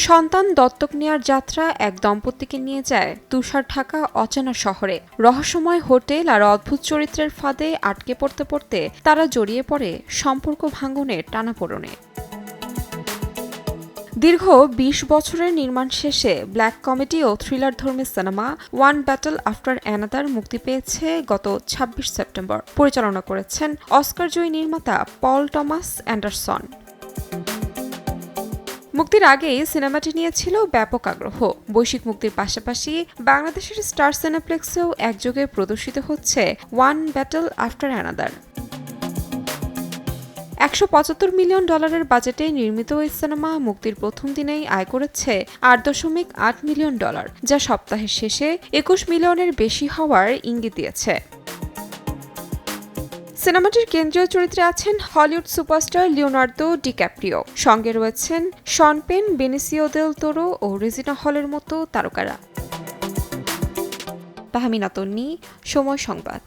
সন্তান দত্তক নেয়ার যাত্রা এক দম্পতিকে নিয়ে যায় তুষার ঢাকা অচেনা শহরে। রহস্যময় হোটেল আর অদ্ভুত চরিত্রের ফাঁদে আটকে পড়তে পড়তে তারা জড়িয়ে পড়ে সম্পর্ক ভাঙনের টানাপোড়েনে। দীর্ঘ ২০ বছরের নির্মাণ শেষে ব্ল্যাক কমেডি ও থ্রিলারধর্মী সিনেমা ওয়ান ব্যাটল আফটার অ্যানাদার মুক্তি পেয়েছে গত ২৬ সেপ্টেম্বর। পরিচালনা করেছেন অস্কারজয়ী নির্মাতা পল টমাস অ্যান্ডারসন। মুক্তির আগেই সিনেমাটি নিয়েছিল ব্যাপক আগ্রহ। বৈশ্বিক মুক্তির পাশাপাশি বাংলাদেশের স্টার সিনেপ্লেক্সেও একযোগে প্রদর্শিত হচ্ছে one battle after another. $১৭৫ million বাজেটে নির্মিত এই সিনেমা মুক্তির প্রথম দিনেই আয় করেছে $৮.৮ মিলিয়ন, যা সপ্তাহের শেষে ২১ মিলিয়নের বেশি হওয়ার ইঙ্গিত দিয়েছে। সিনেমাটির কেন্দ্রীয় চরিত্রে আছেন হলিউড সুপারস্টার লিওনার্দো ডিক্যাপ্রিও। সঙ্গে রয়েছেন শন পেন, বেনিসিও দেল তোরো ও রেজিনা হলের মতো তারকারা। তাহমিনা তন্নি, সময় সংবাদ।